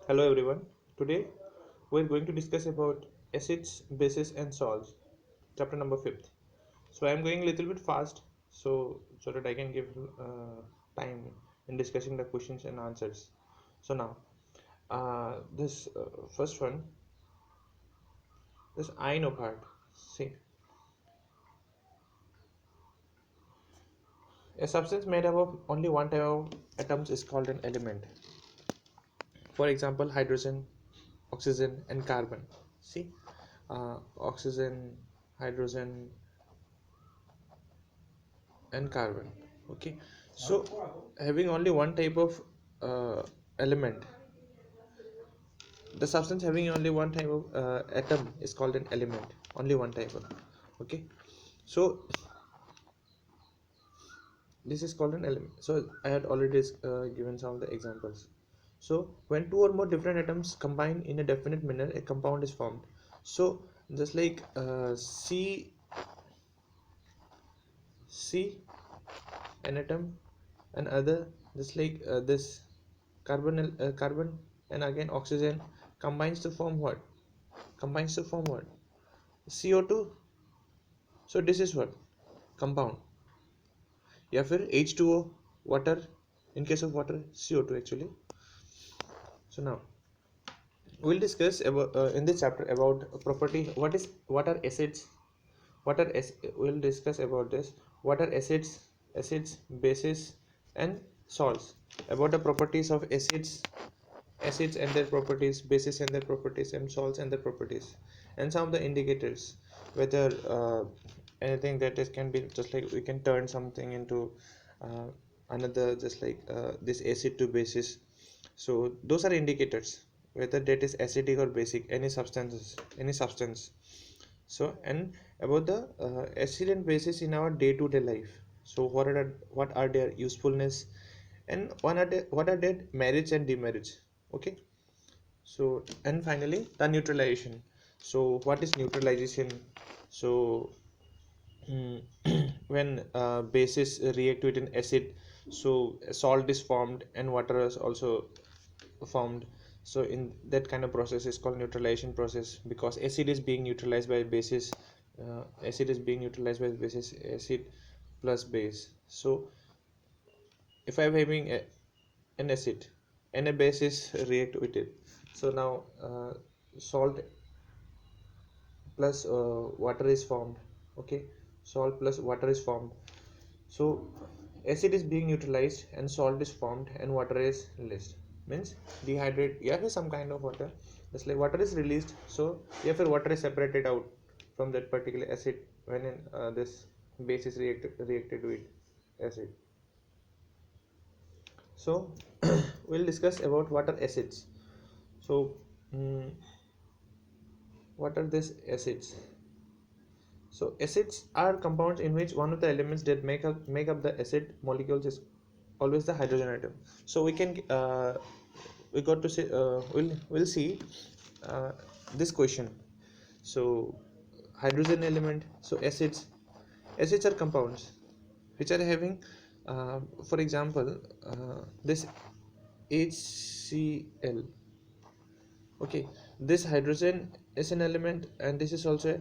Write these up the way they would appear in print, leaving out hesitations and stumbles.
Hello everyone. Today we're going to discuss about acids, bases and salts, chapter number 5th. So I'm going a little bit fast so that I can give time in discussing the questions and answers. So now this first one, this iron part. See, a substance made up of only one type of atoms is called an element. For example, hydrogen, oxygen and carbon. See, oxygen, hydrogen and carbon. Okay, so having only one type of element, the substance having only one type of atom is called an element, only one type of. Okay, so this is called an element. So I had already given some of the examples. So when two or more different atoms combine in a definite manner, a compound is formed. So just like C an atom and other, just like this carbon and again oxygen combines to form what? Combines to form what? CO2. So this is what? Compound. या फिर H2O, water. In case of water, CO2 actually. So now we'll discuss about in this chapter about property. What are acids? We'll discuss about this. What are acids, bases, and salts. About the properties of acids and their properties, bases and their properties, and salts and their properties, and some of the indicators whether anything that is can be just like we can turn something into uh, another, just like this acid to basis. So those are indicators whether that is acidic or basic, any substance. So and about the acid and bases in our day-to-day life. So what are their usefulness, and what are their merits and demerits. Okay, so and finally the neutralization. So what is neutralization? So when bases react with an acid, so salt is formed and water is also formed. So in that kind of process is called neutralization process, because acid is being neutralized by bases. Acid plus base. So if I'm having an acid and a base is react with it, so now salt plus water is formed. Okay, salt plus water is formed. So acid is being neutralized and salt is formed and water is released. Means dehydrate, you have some kind of water, just like water is released, so you have water is separated out from that particular acid when this base is reacted with acid. So we'll discuss about what are acids. So mm, what are these acids? So acids are compounds in which one of the elements that make up the acid molecules is always the hydrogen atom. So we got to say we'll see uh, this question. So hydrogen element. So acids are compounds which are having for example this HCl. Okay, this hydrogen is an element and this is also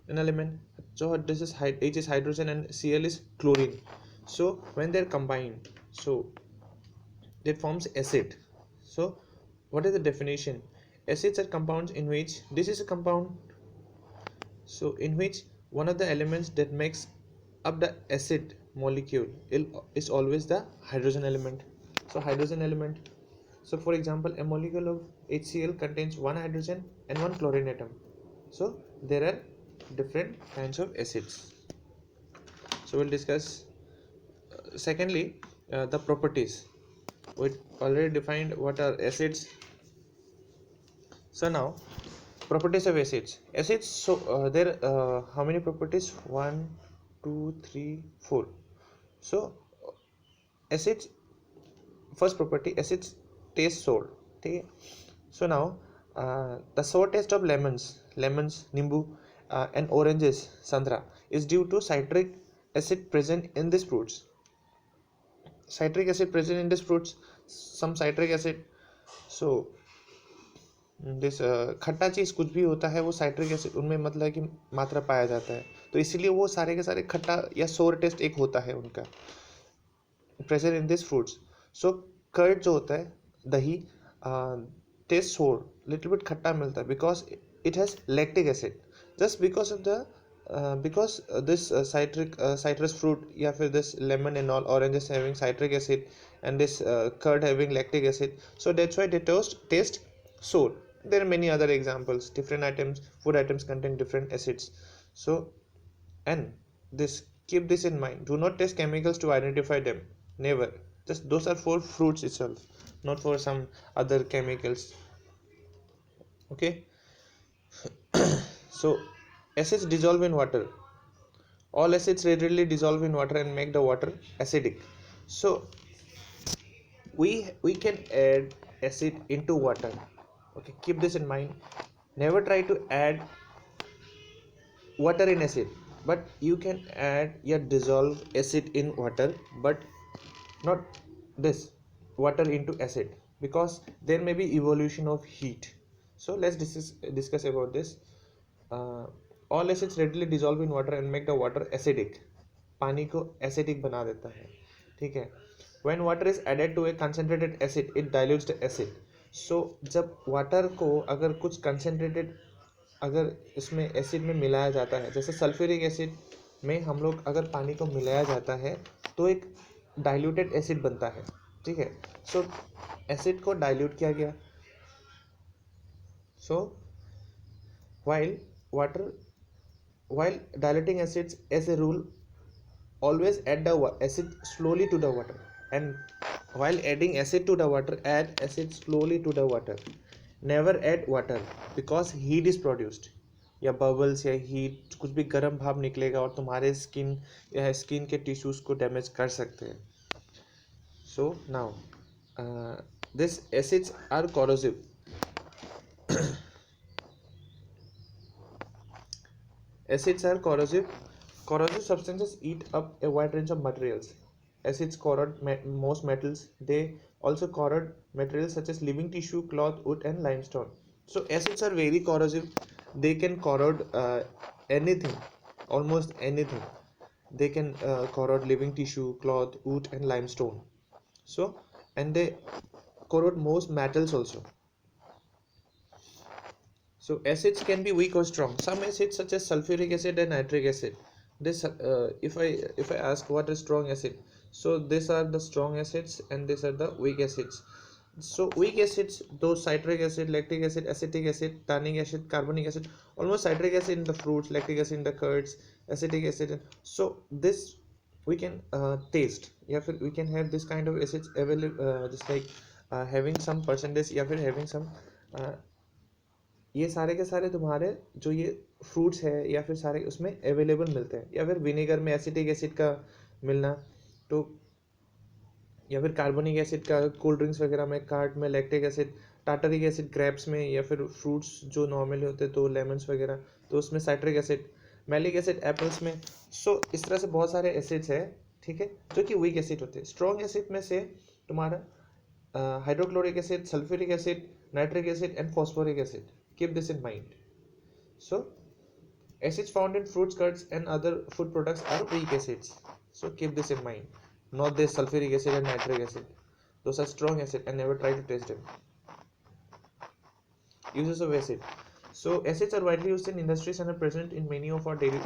an element. So this is H is hydrogen and Cl is chlorine. So when they're combined, so that forms acid. So what is the definition? Acids are compounds in which this is a compound, so in which one of the elements that makes up the acid molecule is always the hydrogen element. So hydrogen element. So for example, a molecule of HCl contains one hydrogen and one chlorine atom. So there are different kinds of acids. So we'll discuss secondly the properties. We already defined what are acids. So now properties of acids. Acids, so there how many properties? One, two, three, four. So acids, first property, acids taste sour. Okay. So now the sour taste of lemons, nimbu, and oranges, sandra, is due to citric acid present in these fruits. Citric acid present in these fruits, some citric acid. So this खट्टा चीज़ कुछ भी होता है वो citric acid उनमें मतलब है कि मात्रा पाया जाता है, तो इसीलिए वो सारे के सारे खट्टा या सोर टेस्ट एक होता है उनका present in this fruits. So curd जो होता है दही टेस्ट सोर लिटिल बिट खट्टा मिलता है because it has lactic acid just because of the because this citrus fruit या फिर this lemon and all oranges having citric acid and this curd having lactic acid, so that's why they taste sour. There are many other examples, different items, food items contain different acids. So and this, keep this in mind, do not test chemicals to identify them, never. Just those are for fruits itself, not for some other chemicals. Okay. So acids dissolve in water. All acids readily dissolve in water and make the water acidic. So we can add acid into water. Okay, keep this in mind. Never try to add water in acid, but you can add या dissolve acid in water, but not this water into acid, because there may be evolution of heat. So let's discuss about this. uh, all acids readily dissolve in water and make the water acidic. पानी को acidic बना देता है, ठीक है. when water is added to a concentrated acid it dilutes the acid. so जब water को अगर कुछ कंसेंट्रेटेड अगर इसमें एसिड में मिलाया जाता है, जैसे सल्फ्यूरिक एसिड में हम लोग अगर पानी को मिलाया जाता है तो एक डाइल्यूटेड एसिड बनता है, ठीक है. सो एसिड को डाइल्यूट किया गया. सो while water while diluting acids as a rule always add the acid slowly to the water, and while adding acid to the water add acid slowly to the water. never add water because heat is produced, या bubbles या heat कुछ भी गर्म भाप निकलेगा और तुम्हारे skin या स्किन के टिश्यूज को डैमेज कर सकते हैं. So now this acids are corrosive. Acids are corrosive. Corrosive substances eat up a wide range of materials. Acids corrode most metals. They also corrode materials such as living tissue, cloth, wood, and limestone. So acids are very corrosive. They can corrode anything, almost anything. They can corrode living tissue, cloth, wood, and limestone. So and they corrode most metals also. So acids can be weak or strong. Some acids such as sulfuric acid and nitric acid. This if I ask what is strong acid, so these are the strong acids and these are the weak acids. So weak acids, those citric acid, lactic acid, acetic acid, tannic acid, carbonic acid, almost citric acid in the fruits, lactic acid in the curds, acetic acid. So this we can taste. या फिर we can have this kind of acids available, just like having some percentage या फिर having some uh, ये सारे के सारे तुम्हारे जो ये फ्रूट्स है या फिर सारे उसमें अवेलेबल मिलते हैं, या फिर विनेगर में एसिटिक एसिड का मिलना, तो या फिर कार्बोनिक एसिड का कोल्ड ड्रिंक्स वगैरह में, कार्ट में lactic acid, tartaric acid grapes में, या फिर फ्रूट्स जो नॉर्मली होते हैं तो लेमन्स वगैरह तो उसमें citric acid, malic acid apples में. सो इस तरह से बहुत सारे एसिड्स है, ठीक है, जो कि वीक एसिड होते हैं. स्ट्रॉन्ग एसिड में से तुम्हारा hydrochloric acid, sulphuric acid, nitric acid and phosphoric acid. Keep this in mind. So acids found in fruits, curds and other food products are weak acids. So keep this in mind. Not this sulfuric acid and nitric acid. Those are strong acid and never try to taste them. Uses of acid. So acids are widely used in industries and are present in many of our daily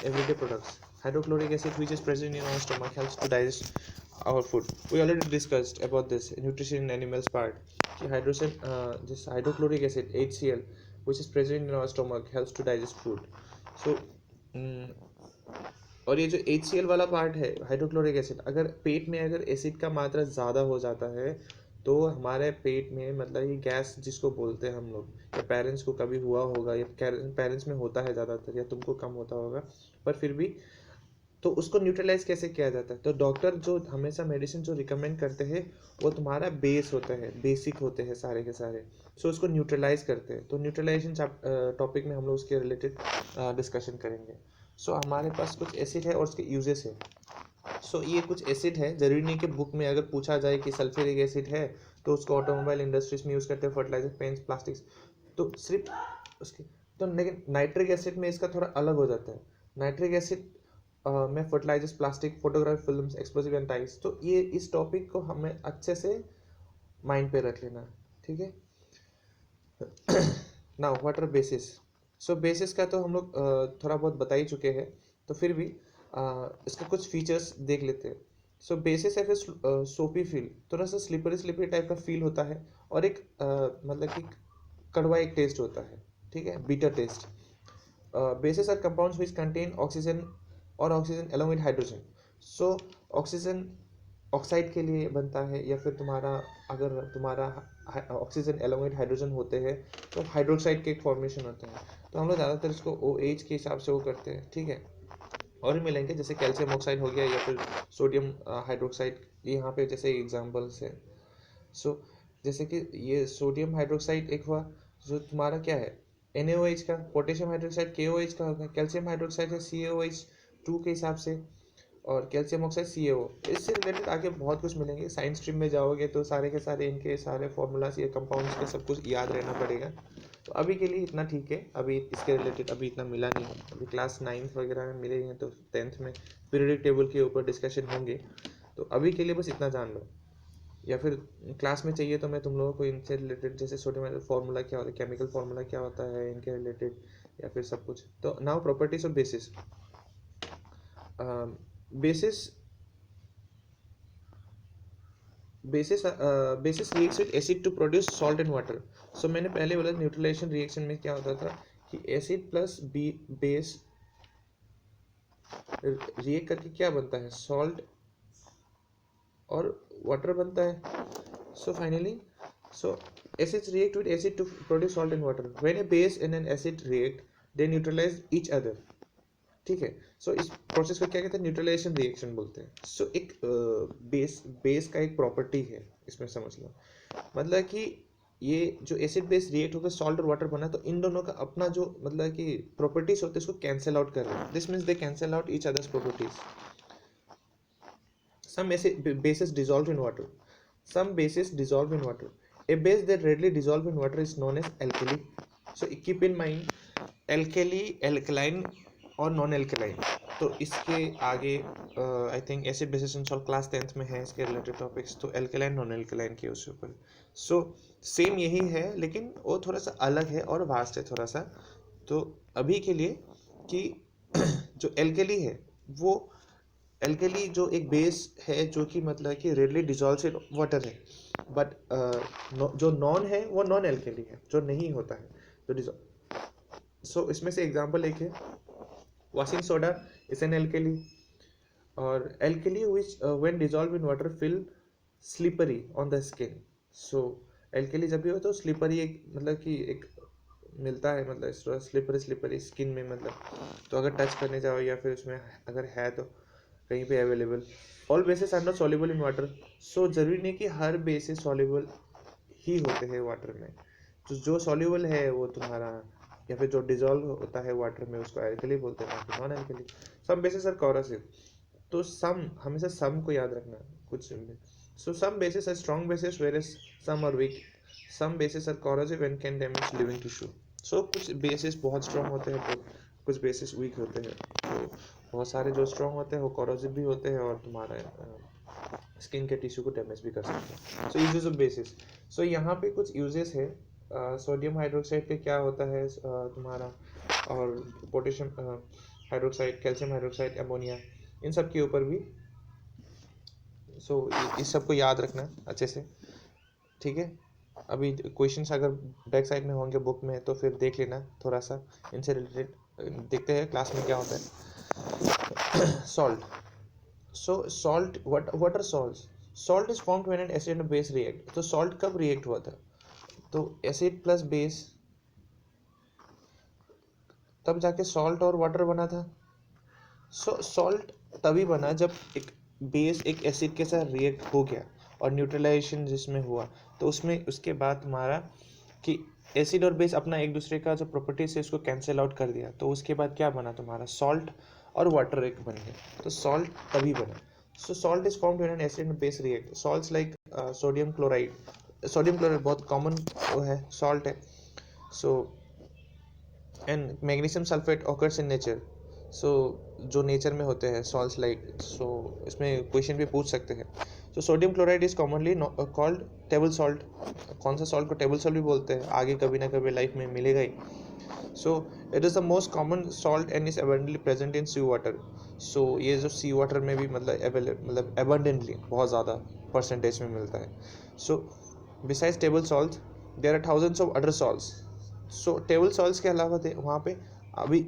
everyday products. Hydrochloric acid, which is present in our stomach, helps to digest our food. We already discussed about this nutrition in animals part. This hydrochloric acid HCl, which is present in our stomach, helps to digest food. So और ये जो HCl वाला part है hydrochloric acid, अगर पेट में अगर acid का मात्रा ज़्यादा हो जाता है तो हमारे पेट में मतलब ये गैस जिसको बोलते हैं हम लोग, या पेरेंट्स को कभी हुआ होगा या पेरेंट्स में होता है ज़्यादातर, या तुमको कम होता होगा, पर फिर भी तो उसको न्यूट्रलाइज कैसे किया जाता है. तो डॉक्टर जो हमेशा मेडिसिन जो रिकमेंड करते हैं वो तुम्हारा बेस होता है, बेसिक होते हैं सारे के सारे. सो उसको न्यूट्रलाइज करते हैं. तो न्यूट्रलाइजेशन टॉपिक में हम लोग उसके रिलेटेड डिस्कशन करेंगे. सो हमारे पास कुछ एसिड है और उसके यूजेस है. सो ये कुछ एसिड है, ज़रूरी नहीं कि बुक में अगर पूछा जाए कि सल्फ्यूरिक एसिड है तो उसको ऑटोमोबाइल इंडस्ट्रीज में यूज़ करते हैं, फर्टिलाइजर, पेंट्स, प्लास्टिक्स। तो सिर्फ उसके तो लेकिन नाइट्रिक एसिड में इसका थोड़ा अलग हो जाता है। नाइट्रिक एसिड में fertilisers, plastic, photography films, explosive and tiles. तो ये इस टॉपिक को हमें अच्छे से माइंड पे रख लेना, ठीक है। Now what are bases. So bases का तो हम लोग थोड़ा बहुत बता ही चुके हैं, तो फिर भी इसका कुछ फीचर्स देख लेते हैं। सो बेसिस है फिर सोपी फील, थोड़ा सा स्लिपरी स्लिपरी टाइप का फील होता है, और एक मतलब कि कड़वा एक टेस्ट होता है, ठीक है, bitter taste. bases are compounds which contain oxygen और oxygen along with hydrogen. So oxygen oxide के लिए बनता है, या फिर तुम्हारा अगर तुम्हारा ऑक्सीजन along with हाइड्रोजन होते हैं तो हाइड्रोक्साइड के एक फॉर्मेशन होते हैं। तो हम लोग ज़्यादातर इसको OH के हिसाब से वो करते हैं, ठीक है। और भी मिलेंगे जैसे कैल्शियम ऑक्साइड हो गया, या फिर सोडियम हाइड्रोक्साइड, यहाँ पे जैसे एग्जाम्पल्स है। सो जैसे कि ये सोडियम हाइड्रोक्साइड एक हुआ, जो तुम्हारा क्या है NaOH का, पोटेशियम हाइड्रोक्साइड KOH का होगा, कैल्शियम हाइड्रोक्साइड है CaOH2 के हिसाब से, और कैल्शियम ऑक्साइड CaO। इससे रिलेटेड आगे बहुत कुछ मिलेंगे, साइंस स्ट्रीम में जाओगे तो सारे के सारे इनके सारे फॉर्मूलाज, ये कंपाउंड्स के सब कुछ याद रहना पड़ेगा। तो अभी के लिए इतना ठीक है, अभी इसके रिलेटेड अभी इतना मिला नहीं है, अभी क्लास 9th वगैरह में मिले हैं, तो 10th में पीरियडिक टेबल के ऊपर डिस्कशन होंगे। तो अभी के लिए बस इतना जान लो, या फिर क्लास में चाहिए तो मैं तुम लोगों को इनसे रिलेटेड जैसे सोडियम फार्मूला क्या होता है, केमिकल फार्मूला क्या होता है इनके रिलेटेड, या फिर सब कुछ। तो now properties of bases. Bases bases reacts with acid to produce salt and water. So मैंने पहले बोला न्यूट्रलाइजेशन रिएक्शन में क्या होता था कि एसिड प्लस बेस रिएक्ट करके क्या बनता है, सॉल्ट और वाटर बनता है। So finally acids react with acid to produce salt and water. When a base and an acid react, they neutralize each other, ठीक है। सो इस प्रोसेस को क्या कहते हैं, न्यूट्रलाइजेशन रिएक्शन बोलते हैं। सो एक बेस का एक प्रॉपर्टी है, इसमें समझ लो, मतलब कि ये जो एसिड बेस रिएक्ट होकर सॉल्ट और वाटर बना, तो इन दोनों का अपना जो मतलब कि प्रॉपर्टीज होते हैं उसको कैंसिल आउट कर रहे हैं। This means they cancel out each others properties. Some bases dissolve in water. Some bases dissolve in water. A base that readily dissolve in water is known as alkali. So keep in mind alkali, alkaline और non alkaline. तो इसके आगे I think acid basis and salt class 10th में है इसके related topics, तो alkaline non alkaline के उसके ऊपर। सो सेम यही है, लेकिन वो थोड़ा सा अलग है और वास्ट है थोड़ा सा। तो अभी के लिए कि जो एल्कली है वो एल्कली जो एक बेस है जो कि मतलब कि रेडली डिजॉल्व इन वाटर है, बट जो नॉन है वो नॉन एल्कली है, जो नहीं होता है जो डिजॉल्व। सो इसमें से एग्जांपल एक है washing soda is an alkali, और alkali which when dissolve in water feel slippery on the skin. So alkali जब भी हो तो स्लिपरी एक मतलब कि एक मिलता है, मतलब स्लिपरी स्लिपरी स्किन में, मतलब तो अगर टच करने जाओ या फिर उसमें अगर है तो कहीं पे available. All bases are not soluble in water. So जरूरी नहीं कि हर बेसिस सॉल्युबल ही होते हैं वाटर में, तो जो सॉल्युबल है वो तुम्हारा, या फिर जो डिजॉल्व होता है वाटर में उसको एल्कली बोलते हैं, बाकी non alkali. Some bases are corrosive. तो सम हमेशा सम को याद रखना कुछ। So some bases are strong bases whereas some are weak. Some bases are corrosive and can damage living tissue. So कुछ बेसिस बहुत स्ट्रॉन्ग होते हैं तो कुछ बेसिस वीक होते हैं। तो बहुत सारे जो स्ट्रॉन्ग होते हैं वो कोरोसिव भी होते हैं और तुम्हारा स्किन के टिश्यू को डैमेज भी कर सकते हैं। सो यूजेस ऑफ बेसिस। सो यहाँ पे कुछ यूजेस है। सोडियम हाइड्रोक्साइड के क्या होता है तुम्हारा, और potassium hydroxide, calcium hydroxide, ammonia, इन सब के ऊपर भी। सो इस सब को याद रखना अच्छे से, ठीक है। अभी क्वेश्चंस अगर बैक साइड में होंगे बुक में तो फिर देख लेना थोड़ा सा इनसे रिलेटेड। देखते हैं क्लास में क्या होता है। Salt. So salt what are salts. Salt is formed when an acid and base react. तो सॉल्ट कब रिएक्ट हुआ था, तो एसिड प्लस बेस, तब जाके सॉल्ट और वाटर बना था। सो सॉल्ट तभी बना जब एक बेस एक एसिड के साथ रिएक्ट हो गया और न्यूट्रलाइजेशन जिसमें हुआ, तो उसमें उसके बाद तुम्हारा कि एसिड और बेस अपना एक दूसरे का जो प्रॉपर्टीज है उसको कैंसिल आउट कर दिया, तो उसके बाद क्या बना तुम्हारा, सॉल्ट और वाटर एक बन गया। तो सॉल्ट तभी बना। So salt is formed when an acid and base react. Salts like sodium chloride, sodium chloride बहुत कॉमन वो है, सॉल्ट है. So and magnesium sulphate occurs in nature. So जो नेचर में होते हैं सॉल्ट्स लाइक, सो इसमें क्वेश्चन भी पूछ सकते हैं. So sodium chloride is commonly called table salt. कौन सा सॉल्ट को टेबल सॉल्ट भी बोलते हैं, आगे कभी ना कभी लाइफ में मिलेगा ही. So it is the most common salt and is abundantly present in sea water. So ये जो सी वाटर में भी मतलब अबंडेंटली बहुत ज़्यादा परसेंटेज में मिलता है. So besides table salt there are thousands of other salts. So table salts के अलावा वहाँ पे अभी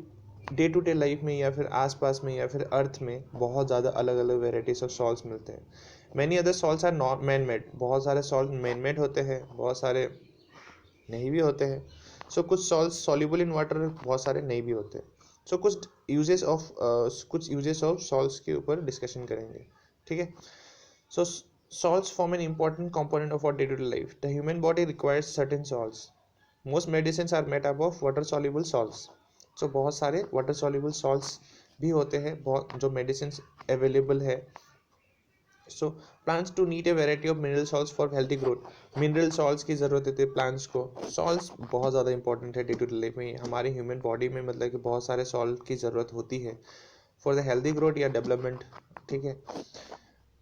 डे टू डे लाइफ में या फिर आसपास में या फिर अर्थ में बहुत ज़्यादा अलग अलग वेराइटीज ऑफ सॉल्ट्स मिलते हैं. Many other salts are not man made. बहुत सारे सॉल्ट मैन मेड होते हैं, बहुत सारे नहीं भी होते हैं. सो कुछ सॉल्ट सॉल्युबल इन वाटर, बहुत सारे नहीं भी होते. सो कुछ यूजेस ऑफ सॉल्ट्स के ऊपर डिस्कशन करेंगे. ठीक है. सो salts form an important component of our day-to-day life. The human body requires certain salts. Most medicines are made up of water soluble salts. So बहुत सारे water soluble salts भी होते हैं बहुत जो medicines available है. So plants to need a variety of mineral salts for healthy growth. Mineral salts की ज़रूरत होती है plants को. Salts बहुत ज़्यादा important है day to day life में. हमारे human body में मतलब कि बहुत सारे salt की ज़रूरत होती है for the healthy growth या development. ठीक है.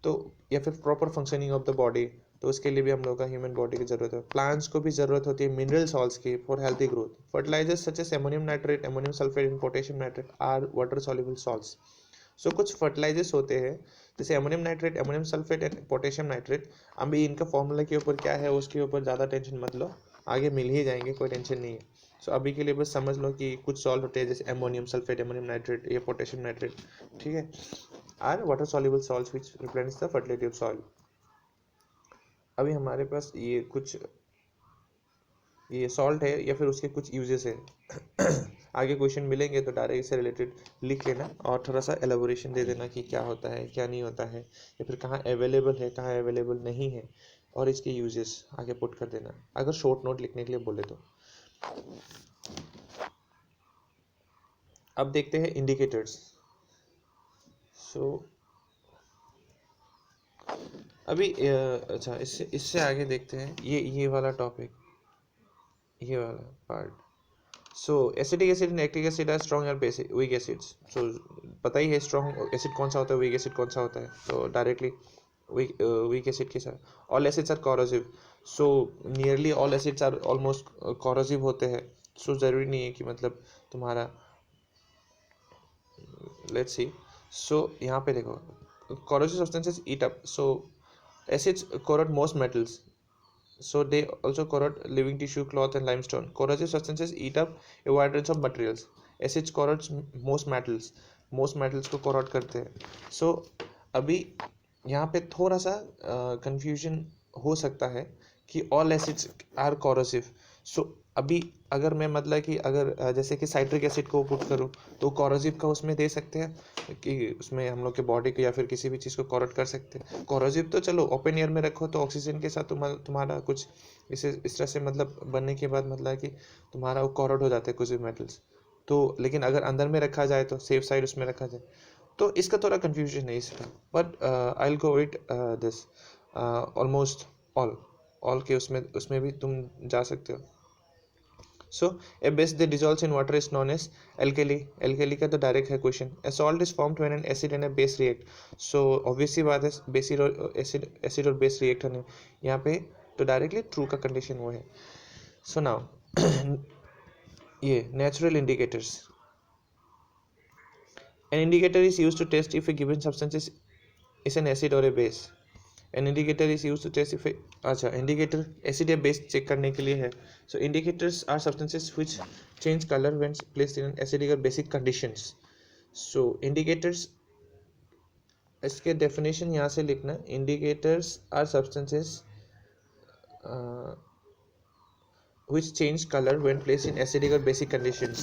तो या फिर proper functioning of the body, तो उसके लिए भी हम लोग का ह्यूमन बॉडी की ज़रूरत है. प्लांट्स को भी ज़रूरत होती है मिनरल सॉल्ट्स की for healthy growth. Fertilizers such as ammonium nitrate, ammonium sulphate and potassium nitrate are water soluble salts. So कुछ फर्टिलाइजर्स होते हैं जैसे ammonium nitrate, ammonium sulphate and potassium nitrate. अभी इनका फॉर्मूला के ऊपर क्या है उसके ऊपर ज़्यादा टेंशन मत लो, आगे मिल ही जाएंगे, कोई टेंशन नहीं है. सो अभी के लिए बस समझ लो कि कुछ सॉल्ट होते हैं जैसे अमोनियम सल्फेट, अमोनियम नाइट्रेट या पोटेशियम नाइट्रेट. ठीक है. Are water soluble salts which replenish the fertility of soil. अभी हमारे पास ये सॉल्ट है या फिर उसके कुछ यूजेस है. आगे क्वेश्चन मिलेंगे तो डायरेक्ट इससे रिलेटेड लिख लेना और थोड़ा सा एलाबोरेशन दे देना कि क्या होता है क्या नहीं होता है या फिर कहाँ अवेलेबल है कहाँ अवेलेबल नहीं है, और इसके यूजेस आगे पुट कर देना अगर शॉर्ट नोट लिखने के लिए बोले तो. अब देखते हैं इंडिकेटर्स. सो अभी अच्छा इससे इससे आगे देखते हैं ये वाला टॉपिक, ये वाला part. So acidic acid and lactic acid are strong और बेसिक वीक एसिड्स. सो पता ही है स्ट्रॉन्ग एसिड कौन सा होता है, वीक एसिड कौन सा होता है. तो डायरेक्टली वीक एसिड के साथ all acids are corrosive. So nearly all acids are almost corrosive होते हैं. सो ज़रूरी नहीं है कि मतलब तुम्हारा लेट्स सी. सो यहाँ पे देखो corrosive substances eat up. So acids corrode most metals. So they also corrode living tissue, cloth and limestone. Corrosive substances eat up a wide range of materials. Acids corrodes most metals. Most metals को corrode करते हैं. So अभी यहाँ पे थोड़ा सा confusion हो सकता है कि all acids are corrosive. So अभी अगर मैं मतलब कि अगर जैसे कि साइट्रिक एसिड को पुट करूँ तो कॉरोसिव का उसमें दे सकते हैं कि उसमें हम लोग के बॉडी को या फिर किसी भी चीज़ को कॉरोट कर सकते हैं. कॉरोसिव तो चलो ओपन एयर में रखो तो ऑक्सीजन के साथ तुम्हारा कुछ इस तरह से मतलब बनने के बाद मतलब कि तुम्हारा वो कॉरोट हो जाता है कुछ भी मेटल्स. तो लेकिन अगर अंदर में रखा जाए तो सेफ साइड उसमें रखा जाए तो इसका थोड़ा कन्फ्यूजन है इसका. But I will go with this almost all के उसमें भी तुम जा सकते हो. So a base that dissolves in water is known as alkali. Alkali का तो डायरेक्ट है question. A salt is formed when an acid and a base react. So obviously बात है बेसिड और एसिड और बेस रिएक्ट होने यहाँ पे तो डायरेक्टली ट्रू का कंडीशन वो है. So now ये natural indicators. An indicator is used to test if a given substance is an acid or a base. An indicator is used to test if अच्छा indicator acid या base check करने के लिए है. So indicators are substances which change color when placed in acidic or basic conditions. So indicators इसके definition यहाँ से लिखना. Indicators are substances which change color when placed in acidic or basic conditions.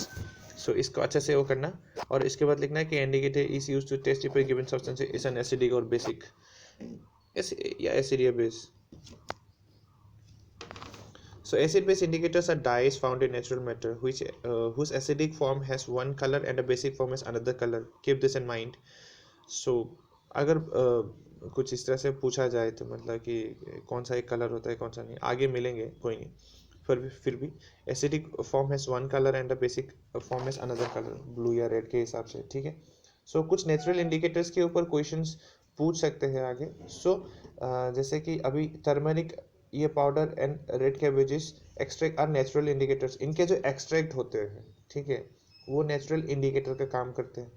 So इसको अच्छे से वो करना और इसके बाद लिखना है कि indicator is used to test if a given substance is an acidic or basic. Acid or base. So acid-base indicators are dyes found in natural matter whose acidic form has one color and a basic form has another color. Keep this in mind. So अगर कुछ इस तरह से पूछा जाए तो मतलब कि कौन सा एक कलर होता है कौन सा नहीं, आगे मिलेंगे, कोई नहीं। फिर भी acidic form has one colour and the basic form has another colour, blue या रेड के हिसाब से, ठीक है। सो कुछ नेचुरल इंडिकेटर्स के ऊपर क्वेश्चंस पूछ सकते हैं आगे। सो जैसे कि अभी टर्मरिक, ये powder and red cabbages extract are natural indicators, इनके जो एक्सट्रैक्ट होते हैं, ठीक है, वो नेचुरल इंडिकेटर का काम करते हैं।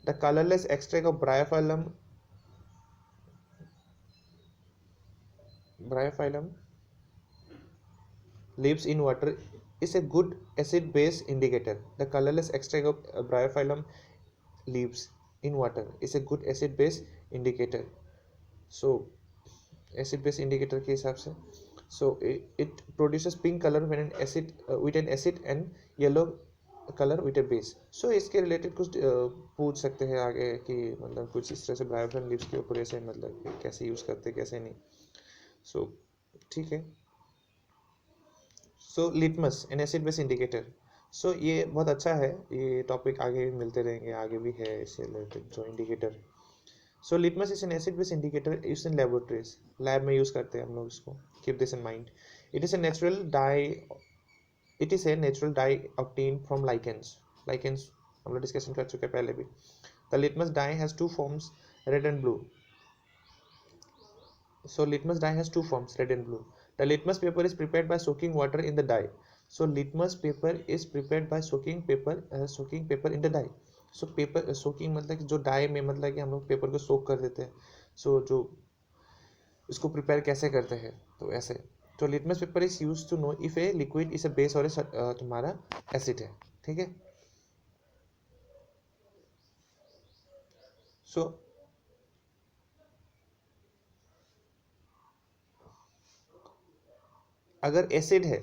The colourless extract of Bryophyllum leaves in water is a good acid base indicator. The colorless extract of bryophyllum leaves in water is a good acid base indicator. So acid base indicator के हिसाब से, so it produces pink color when an acid with an acid and yellow color with a base. So इसके related कुछ पूछ सकते हैं आगे कि मतलब कुछ इस तरह से ब्रायोफाइलम लीव्स के ऊपर ऐसे मतलब कैसे यूज़ करते कैसे नहीं। सो ठीक है। So litmus an acid base indicator, so ये बहुत अच्छा है, ये टॉपिक आगे भी मिलते रहेंगे, आगे भी है इससे रिलेटेड जो indicator. So litmus is an acid base indicator use in laboratories, lab में यूज़ करते हैं हम लोग इसको, keep this in mind. It is a natural dye, it is a natural dye obtain from lichens, lichens हम लोग discussion कर चुके हैं पहले भी। The litmus dye has two forms, red and blue. So litmus dye has two forms, red and blue. The litmus paper is prepared by soaking water in the dye. So litmus paper is prepared by soaking paper in the dye. So paper soaking मतलब कि जो dye में मतलब कि हम लोग paper को सोक कर देते हैं। So जो इसको प्रिपेयर कैसे करते हैं तो ऐसे। तो litmus paper is use to know if a liquid is a base और तुम्हारा एसिड है, ठीक है। सो अगर एसिड है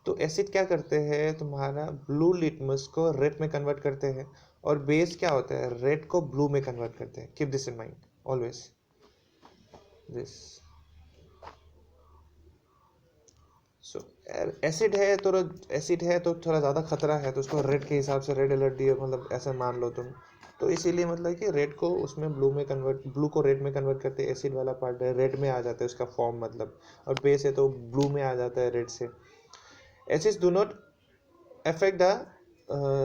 तो एसिड क्या करते हैं, तुम्हारा ब्लू लिटमस को रेड में कन्वर्ट करते हैं, और बेस क्या होता है, रेड को ब्लू में कन्वर्ट करते हैं। Keep this in mind always this. So acid है तो थोड़ा ज़्यादा खतरा है, तो उसको रेड के हिसाब से रेड अलर्ट दिए, मतलब ऐसे मान लो तुम। तो इसीलिए मतलब कि रेड को उसमें ब्लू को रेड में कन्वर्ट करते हैं, एसिड वाला पार्ट है रेड में आ जाता है उसका फॉर्म मतलब, और बेस है तो ब्लू में आ जाता है रेड से। Acids do not affect the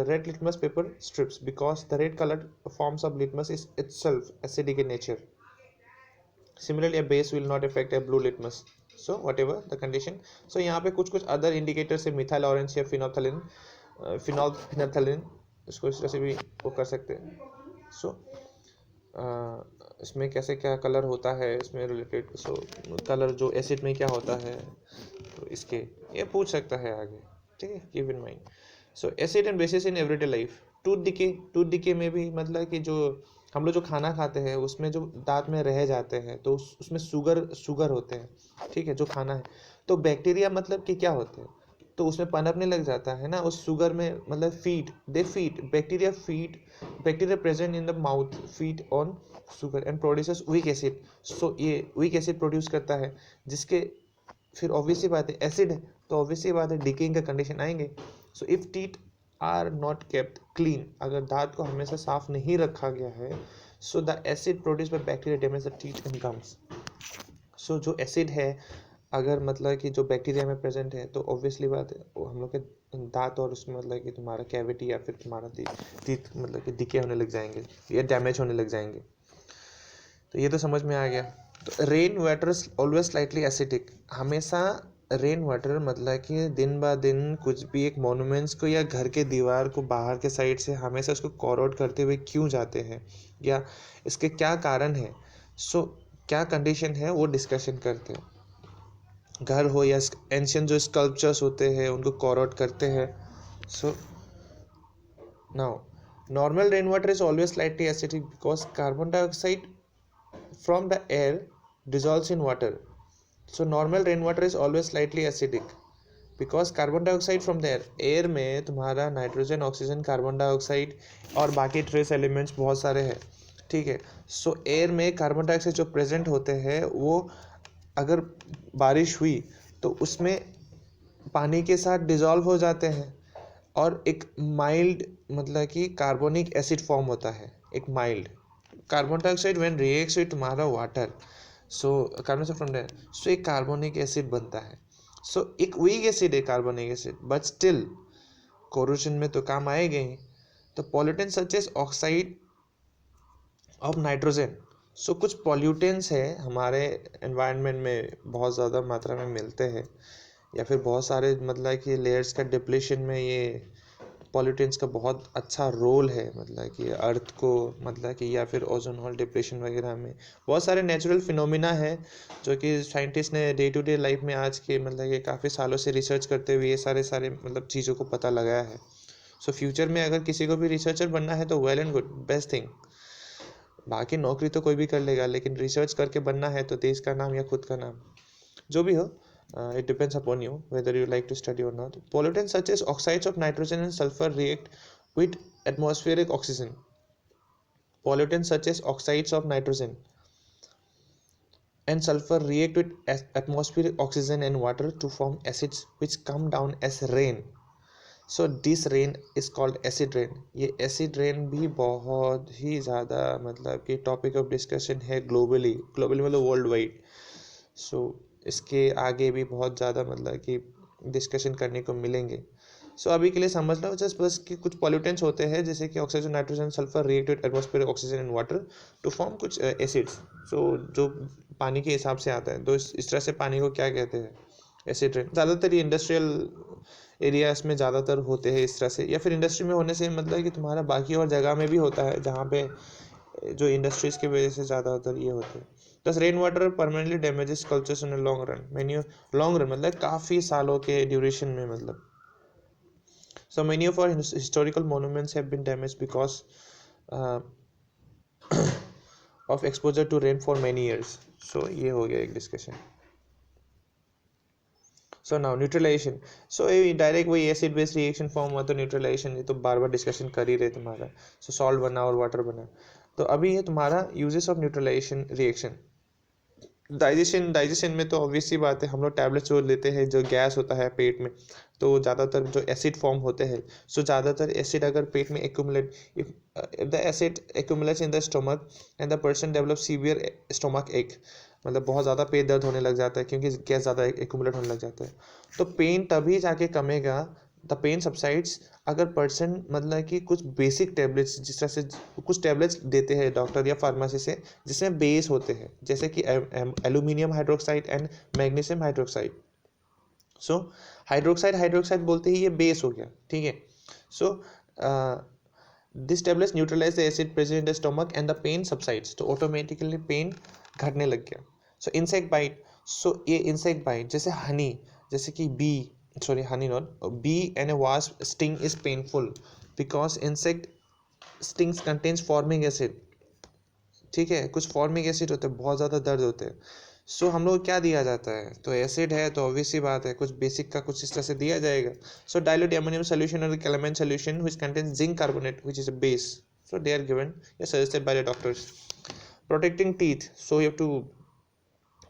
red litmus paper strips because the red colored forms of litmus is itself acidic in nature. Similarly, a base will not affect a blue litmus. So whatever the condition. So यहाँ पे कुछ कुछ other indicators है, methyl orange या phenolphthalein, phenolphthalein, इसको इस तरह से भी वो कर सकते हैं। सो इसमें कैसे क्या कलर होता है इसमें रिलेटेड, सो कलर जो एसिड में क्या होता है तो इसके ये पूछ सकता है आगे, ठीक है, keep in mind. So acid and bases in everyday life. Tooth decay में भी मतलब कि जो हम लोग जो खाना खाते हैं उसमें जो दांत में रह जाते हैं तो उसमें शुगर होते हैं, ठीक है, जो खाना है। तो बैक्टीरिया मतलब कि क्या होते हैं, तो उसमें पनपने लग जाता है ना उस शुगर में, मतलब feed bacteria present in the mouth feed on sugar and produces weak acid. So ये वीक एसिड प्रोड्यूस करता है, जिसके फिर ऑब्वियसली बात है एसिड है तो ऑब्वियसली बात है डिकेइंग का कंडीशन आएंगे। So if teeth are not kept clean, अगर दांत को हमेशा साफ नहीं रखा गया है, so the acid produce by bacteria damage the teeth and gums. So जो एसिड है अगर मतलब कि जो बैक्टीरिया में प्रेजेंट है तो ऑब्वियसली बात है वो हम लोग के दांत और उसमें मतलब कि तुम्हारा कैविटी या फिर तुम्हारा टीथ मतलब कि डिके होने लग जाएंगे या डैमेज होने लग जाएंगे। तो ये तो समझ में आ गया। तो rain water is always slightly acidic, हमेशा रेन वाटर मतलब कि दिन ब दिन कुछ भी एक मोनूमेंट्स को या घर के दीवार को बाहर के साइड से हमेशा उसको कॉरोड करते हुए क्यों जाते हैं या इसके क्या कारण है। सो क्या कंडीशन है वो डिस्कशन करते हैं। घर हो या एंशियंट जो स्कल्पचर्स होते हैं उनको कॉरोड करते हैं। So now normal rain water is always slightly acidic because carbon dioxide from the air dissolves in water. So normal rainwater is always slightly acidic because carbon dioxide from the air में तुम्हारा nitrogen oxygen carbon dioxide और बाकी trace elements बहुत सारे हैं, ठीक है। सो air में कार्बन डाइऑक्साइड जो प्रेजेंट होते हैं वो अगर बारिश हुई तो उसमें पानी के साथ डिजॉल्व हो जाते हैं और एक माइल्ड मतलब कि कार्बोनिक एसिड फॉर्म होता है, एक mild carbon dioxide when reacts with तुम्हारा water, so carbon dioxide from there, so एक कार्बोनिक एसिड बनता है. सो एक वीक एसिड है carbonic acid, but still corrosion में तो काम आएगा ही. तो pollutant such as oxide of nitrogen, so कुछ पॉल्यूटेंट्स है हमारे एनवायरनमेंट में बहुत ज़्यादा मात्रा में मिलते हैं, या फिर बहुत सारे मतलब कि लेयर्स का डिप्लीशन में ये पॉल्यूटेंट्स का बहुत अच्छा रोल है, मतलब कि अर्थ को, मतलब कि या फिर ओजोन होल डिप्लीशन वगैरह में बहुत सारे नेचुरल फिनोमिना है जो कि साइंटिस्ट ने डे टू डे लाइफ में आज के मतलब कि काफ़ी सालों से रिसर्च करते हुए ये सारे सारे मतलब चीज़ों को पता लगाया है. सो फ्यूचर में अगर किसी को भी रिसर्चर बनना है तो well and good, best thing. बाकी नौकरी तो कोई भी कर लेगा, लेकिन रिसर्च करके बनना है तो देश का नाम या खुद का नाम, जो भी हो, it depends upon you whether you like to study or not. Pollutants such as oxides of nitrogen and sulfur react with atmospheric oxygen. Pollutants such as oxides of nitrogen and sulfur react with atmospheric oxygen and water to form acids which come down as rain. So this rain is called acid rain. ये acid rain भी बहुत ही ज़्यादा मतलब कि topic of discussion है globally, globally मतलब world wide. सो इसके आगे भी बहुत ज़्यादा मतलब कि डिस्कशन करने को मिलेंगे. सो अभी के लिए समझ लो जस्ट बस कि कुछ पॉल्यूटेंट्स होते हैं जैसे कि oxygen, nitrogen, sulphur react with atmospheric oxygen and water to form कुछ एसिड्स. सो जो पानी के हिसाब से आता है, तो इस तरह से पानी को क्या कहते हैं, एसिड रेन. ज़्यादातर ये इंडस्ट्रियल एरियाज में ज़्यादातर होते हैं इस तरह से, या फिर इंडस्ट्री में होने से मतलब कि तुम्हारा बाकी और जगह में भी होता है जहाँ पे जो इंडस्ट्रीज की वजह से ज़्यादातर ये होते हैं. दस rain water permanently damages cultures in long run. Many long run मतलब काफ़ी सालों के ड्यूरेशन में मतलब. So many of our historical monuments have been damaged because uh, of exposure to rain for many years. So ये हो गया एक discussion. So now neutralization. So ये डायरेक्ट वही एसिड बेस रिएक्शन फॉर्म हुआ, तो न्यूट्रलाइजेशन ये तो बार बार डिस्कशन कर ही रहे तुम्हारा. सो सॉल्ट बना और वाटर बना. तो अभी ये तुम्हारा uses of neutralisation reaction. Digestion में तो ऑब्वियस सी बात है, हम लोग टैबलेट्स जो लेते हैं, जो गैस होता है पेट में, तो ज़्यादातर जो एसिड फॉर्म होते हैं, सो ज़्यादातर एसिड अगर पेट में accumulate, if the acid accumulates in the stomach and the person develop severe stomach एक, मतलब बहुत ज़्यादा पेट दर्द होने लग जाता है क्योंकि गैस ज़्यादा एक्यूमुलेट होने लग जाता है. तो पेन तभी जाके कमेगा, द पेन सबसाइड्स, अगर पर्सन मतलब कि कुछ बेसिक टैबलेट्स, जिस तरह से कुछ टैबलेट्स देते हैं डॉक्टर या फार्मेसी से जिसमें बेस होते हैं, जैसे कि aluminium hydroxide and magnesium hydroxide. So hydroxide बोलते ही ये बेस हो गया, ठीक है. So this tablets neutralise the acid present in the stomach and the pain subsides, तो ऑटोमेटिकली पेन घटने लग गया. सो इंसेक्ट बाइट. सो ये इंसेक्ट बाइट जैसे हनी, जैसे कि B, sorry honey not, bee and a wasp sting is painful because insect stings contains formic acid. ठीक है, कुछ फॉर्मिक एसिड होते हैं, बहुत ज़्यादा दर्द होते हैं. सो हम लोग क्या दिया जाता है, तो एसिड है तो ऑब्वियस सी बात है कुछ बेसिक का कुछ इस तरह से दिया जाएगा. सो डाइल्यूट अमोनियम सोल्यूशन और calamine solution which contains zinc carbonate which is a base, so they are given या suggested by the doctors. Protecting teeth. So you have to,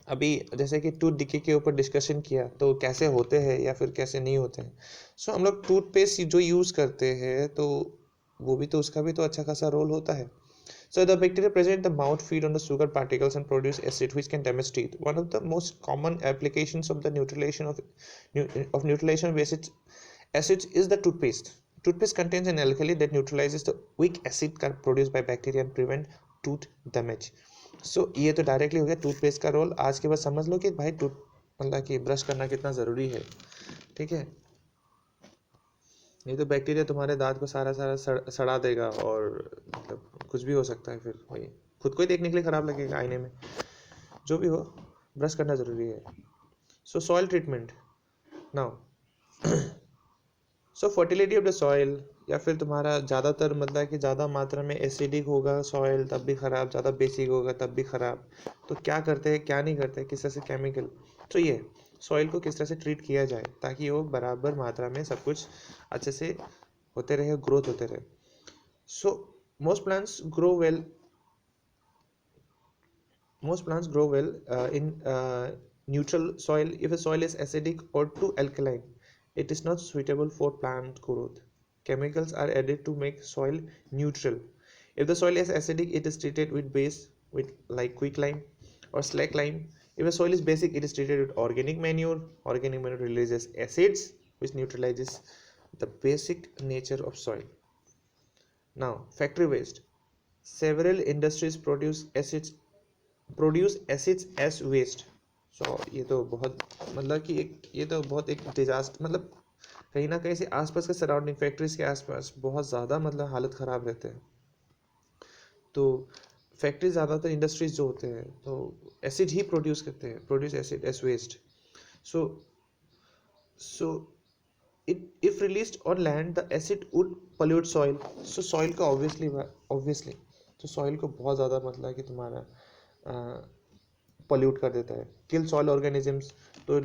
अभी जैसे कि टूथ डिके के ऊपर डिस्कशन किया, तो कैसे होते हैं या फिर कैसे नहीं होते हैं. सो हम लोग टूथपेस्ट जो यूज़ करते हैं तो वो भी तो, उसका भी तो अच्छा खासा रोल होता है. So the bacteria present in the mouth feed on the sugar particles and produce acid which can damage teeth. One of the most common applications of the neutralization of acids is the toothpaste. Toothpaste contains an alkali that neutralizes the weak acid produced by bacteria and prevent tooth damage. So ये तो directly हो गया toothpaste का role. आज के बाद समझ लो कि भाई टूथ मतलब कि ब्रश करना कितना ज़रूरी है, ठीक है. नहीं तो बैक्टीरिया तुम्हारे दांत को सारा सारा सड़ा देगा और मतलब कुछ भी हो सकता है. फिर वही खुद को ही देखने के लिए ख़राब लगेगा आईने में. जो भी हो, ब्रश करना ज़रूरी है. सो soil treatment now. So fertility of the soil, या फिर तुम्हारा ज़्यादातर मतलब कि ज़्यादा मात्रा में एसिडिक होगा सॉइल तब भी ख़राब, ज़्यादा बेसिक होगा तब भी ख़राब. तो क्या करते हैं क्या नहीं करते, किस तरह से केमिकल. तो ये सॉइल को किस तरह से ट्रीट किया जाए ताकि वो बराबर मात्रा में सब कुछ अच्छे से होते रहे, ग्रोथ होते रहे. So most plants grow well in neutral soil. If a soil is acidic or too alkaline, it is not suitable for plant growth. Chemicals are added to make soil neutral. If the soil is acidic, it is treated with base, with like quicklime or slackline. If the soil is basic, it is treated with organic manure. Organic manure releases acids which neutralizes the basic nature of soil. Now factory waste. Several industries produce acids as waste. So ये तो बहुत मतलब कि एक ये तो बहुत एक डिजास्टर, मतलब कहीं ना कहीं से आसपास के सराउंडिंग फैक्ट्रीज के आसपास बहुत ज़्यादा मतलब हालत ख़राब रहते हैं। तो फैक्ट्री ज़्यादातर इंडस्ट्रीज जो होते हैं तो एसिड ही प्रोड्यूस करते हैं, produce acid as waste. So so it if released on land the acid would pollute soil. So soil को ऑब्वियसली तो सॉइल को बहुत ज़्यादा मतलब कि तुम्हारा पोल्यूट कर देता है। किल सॉइल ऑर्गेनिजम्स। तो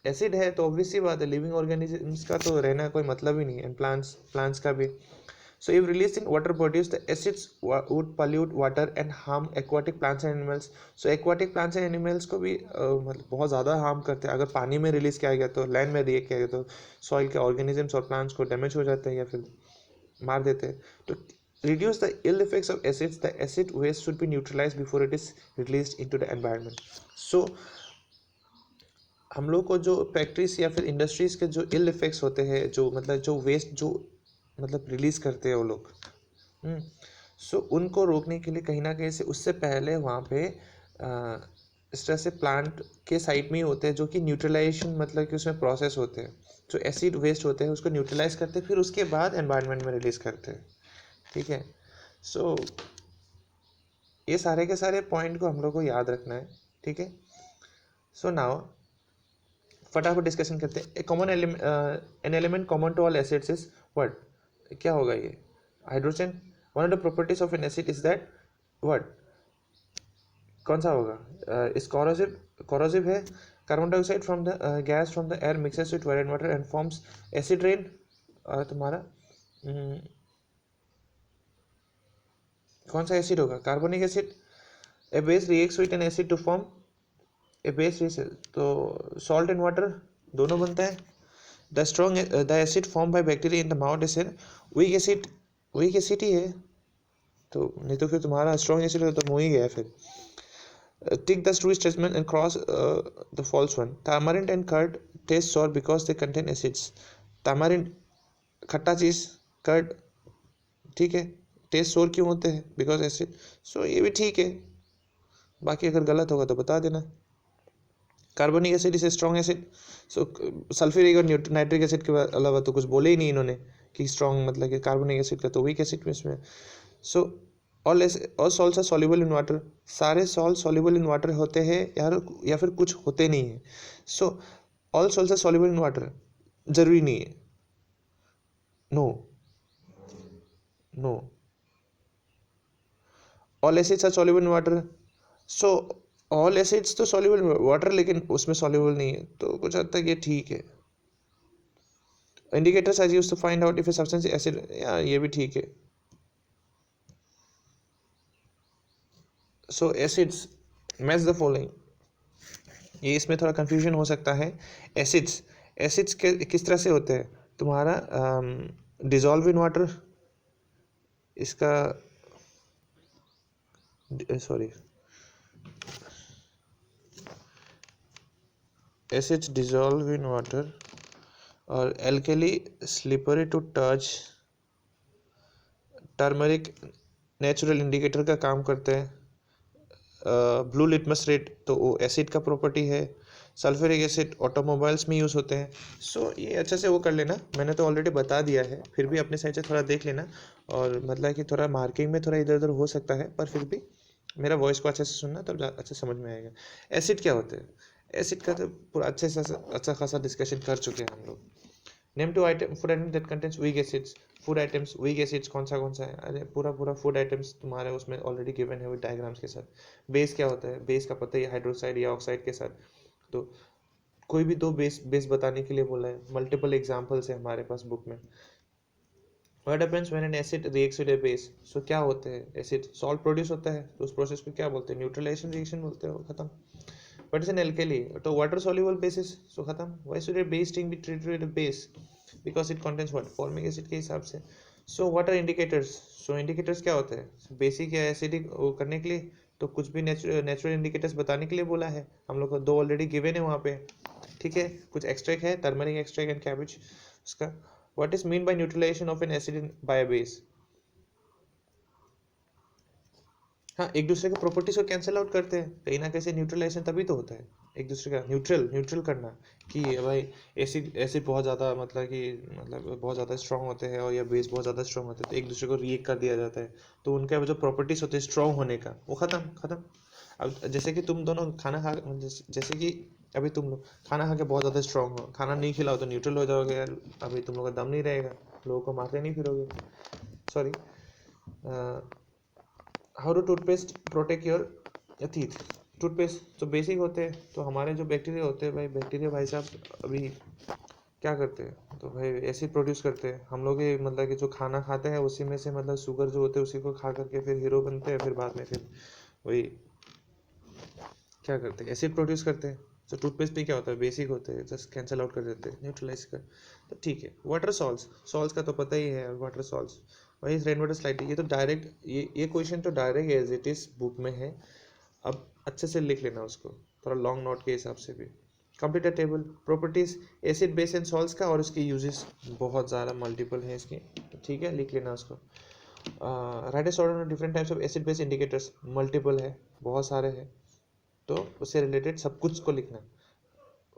एसिड है तो ऑब्वियसली बात है लिविंग ऑर्गेनिजम्स का तो रहना कोई मतलब ही नहीं है, प्लांट्स का भी। So if released in water bodies, the acids would pollute water and harm aquatic plants and animals. So aquatic plants and animals को भी मतलब बहुत ज़्यादा हार्म करते हैं। अगर पानी में रिलीज किया गया तो लैंड में रिएक्ट किया गया तो सॉइल के ऑर्गेनिजम्स और प्लांट्स को डैमेज हो जाते हैं या फिर मार देते हैं। तो reduce the ill effects of acids, the acid waste should be neutralized before it is released into the environment. So हम लोग को जो फैक्ट्रीज या फिर इंडस्ट्रीज के जो इल इफेक्ट्स होते हैं, जो मतलब जो वेस्ट जो मतलब रिलीज करते हैं वो लोग, सो उनको रोकने के लिए कहीं ना कहीं से उससे पहले वहाँ पे इस तरह से प्लांट के साइड में ही होते हैं जो कि न्यूट्रलाइजेशन मतलब कि उसमें प्रोसेस होते हैं, जो एसिड वेस्ट होते हैं उसको न्यूट्रलाइज करते हैं फिर उसके बाद एनवायरनमेंट में रिलीज करते हैं। ठीक है, सो ये सारे के सारे पॉइंट को हम लोग को याद रखना है। ठीक है, सो नाउ फटाफट डिस्कशन करते हैं। Common an element common to all acids is what, क्या होगा ये, hydrogen. One of the properties of an acid is that what, कौन सा होगा, इस कॉरोसिव है। Carbon dioxide from the gas from the air mixes with rain water and forms acid rain. तुम्हारा कौन सा एसिड होगा, carbonic acid. A base reacts with an acid to form a base reaction, तो salt and water दोनों बनता है। The acid form by bacteria in the mouth is weak acid ही है, तो नहीं तो फिर तुम्हारा स्ट्रॉन्ग एसिड हो तो मुँह ही गया फिर। Take the true statement and cross the false one. Tamarind and curd taste sour because they contain acids. Tamarind खट्टा चीज़, कर्ड ठीक है, टेस्ट सोर क्यों होते हैं, बिकॉज एसिड। सो ये भी ठीक है, बाकी अगर गलत होगा तो बता देना। Carbonic acid is a strong acid. So sulphuric और नाइट्रिक एसिड के अलावा तो कुछ बोले ही नहीं इन्होंने कि स्ट्रॉन्ग मतलब कि कार्बोनिक एसिड का तो वीक एसिड में इसमें। So all salts are soluble in water. सारे सॉल्ट सॉल्युबल इन वाटर होते हैं यार या फिर कुछ होते नहीं है। So all salts are soluble in water जरूरी नहीं है, no no. All acids are soluble in water, so all acids तो सॉल्युबल इन वाटर लेकिन उसमें सॉल्युबल नहीं है, तो कुछ हद तक ये ठीक है। इंडिकेटर्स आज used to find out if a substance acid, ये भी ठीक है। So acids match the following, ये इसमें थोड़ा कंफ्यूजन हो सकता है। एसिड्स के किस तरह से होते हैं, तुम्हारा डिजॉल्व इन वाटर, इसका sorry acids dissolve in water और alkali slippery to touch. Turmeric natural indicator का काम करते हैं। ब्लू लिटमस रेड तो वो एसिड का प्रॉपर्टी है। सल्फ्यूरिक एसिड ऑटोमोबाइल्स में यूज़ होते हैं। सो ये अच्छे से वो कर लेना, मैंने तो ऑलरेडी बता दिया है, फिर भी अपने साइड से थोड़ा देख लेना। और मतलब कि थोड़ा मार्किंग में थोड़ा इधर उधर हो सकता है, पर फिर भी मेरा वॉइस को अच्छे से सुनना तब अच्छे समझ में आएगा। एसिड क्या होते हैं, एसिड का तो पूरा अच्छे से अच्छा खासा डिस्कशन कर चुके हैं हम लोग। Name two item food item that contains weak acids. Food items weak acids कौन सा है, अरे पूरा फूड आइटम्स तुम्हारे उसमें ऑलरेडी गिवन है विद डायग्राम्स के साथ। बेस क्या होता है, बेस का पता ही, हाइड्रोक्साइड या ऑक्साइड के साथ। तो कोई भी दो बेस बताने के लिए बोला है, मल्टीपल एग्जांपल्स है हमारे पास बुक में। What happens when an acid reacts with a base, so क्या होते हैं, एसिड सॉल्ट प्रोड्यूस होता है, तो उस प्रोसेस को क्या बोलते हैं, न्यूट्रलाइजेशन रिएक्शन बोलते हैं, खत्म। What is an alkali? तो water soluble bases, so खत्म। Why should a base string be treated with a base? Because it contains what? Formic acid के हिसाब से। So what are indicators? So indicators क्या होते हैं? बेसिक या acidic करने के लिए तो कुछ भी नेचुरल इंडिकेटर्स बताने के लिए बोला है हम लोग को, दो ऑलरेडी गिवन है वहाँ पे, ठीक है। कुछ एक्सट्रैक्ट है, टर्मरिक एक्सट्रैक्ट एंड कैबेज उसका। What is mean by neutralisation of an acid by base? हाँ, एक दूसरे के प्रॉपर्टीज को कैंसिल आउट करते हैं, कहीं ना कहीं न्यूट्रलाइजेशन तभी तो होता है, एक दूसरे का न्यूट्रल न्यूट्रल करना। कि भाई एसिड एसिड बहुत ज़्यादा मतलब बहुत ज़्यादा स्ट्रांग होते हैं और या बेस बहुत ज़्यादा स्ट्रांग होते हैं, तो एक दूसरे को रिएक्ट कर दिया जाता है, तो उनके जो प्रॉपर्टीज होते हैं स्ट्रांग होने का वो ख़त्म ख़त्म। अब जैसे कि तुम दोनों खाना खा, जैसे कि अभी तुम लोग खाना खा के बहुत ज़्यादा स्ट्रांग हो, खाना नहीं खिलाओ तो न्यूट्रल हो जाओगे यार, अभी तुम लोग का दम नहीं रहेगा, लोगों को मारते नहीं फिरोगे। Sorry. How to toothpaste protect your teeth? Toothpaste तो बेसिक होते हैं, तो हमारे जो बैक्टीरिया होते हैं भाई, बैक्टीरिया भाई साहब अभी क्या करते हैं, तो भाई एसिड प्रोड्यूस करते हैं। हम लोग ये मतलब कि जो खाना खाते हैं उसी में से मतलब शुगर जो होते हैं उसी को खा करके फिर हीरो बनते हैं, फिर बाद में फिर वही क्या करते हैं, एसिड प्रोड्यूस करते हैं। तो टूथपेस्ट भी क्या होता है, बेसिक होते हैं, जस्ट कैंसिल आउट कर देते हैं, न्यूट्रलाइज कर। तो ठीक है, वाटर सॉल्ट्स, सॉल्ट्स का तो पता ही है, वाटर सॉल्ट्स वही रेन वाटर स्लाइड, ये तो डायरेक्ट ये क्वेश्चन तो direct as it is book में है। अब अच्छे से लिख लेना उसको, थोड़ा लॉन्ग नोट के हिसाब से भी। Complete table properties acid base and salts का, और उसके यूजेस बहुत ज़्यादा मल्टीपल हैं इसके, तो ठीक है लिख लेना उसको। Right sort different types of acid base indicators, multiple है, बहुत सारे हैं, तो उससे रिलेटेड सब कुछ को लिखना।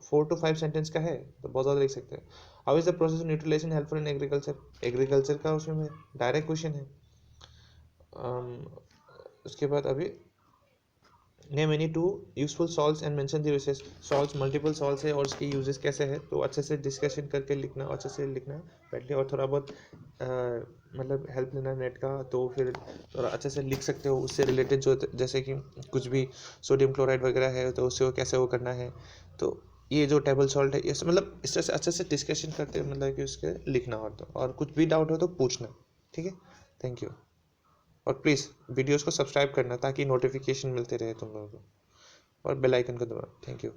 4 to 5 सेंटेंस का है तो बहुत ज़्यादा लिख सकते हैं। How is the process of neutralisation helpful in agriculture? Agriculture का उसमें डायरेक्ट क्वेश्चन है। उसके बाद अभी name any two useful salts and mention the uses. Salts multiple salts है और उसके यूजेस कैसे है, तो अच्छे से डिस्कशन करके लिखना, अच्छे से लिखना बैठ के, और थोड़ा बहुत मतलब हेल्प लेना नेट का, तो फिर थोड़ा अच्छे से लिख सकते हो उससे रिलेटेड, जो जैसे कि कुछ भी सोडियम क्लोराइड वगैरह है तो उससे वो कैसे वो करना है। तो ये जो टेबल सॉल्ट है, ये मतलब इस तरह से अच्छे से डिस्कशन करते हैं, मतलब कि उसके लिखना, और कुछ भी डाउट हो तो पूछना, ठीक है। Thank you. और प्लीज़ वीडियोस को सब्सक्राइब करना ताकि नोटिफिकेशन मिलते रहे तुम लोगों को, और बेल आइकन को दबाना। Thank you.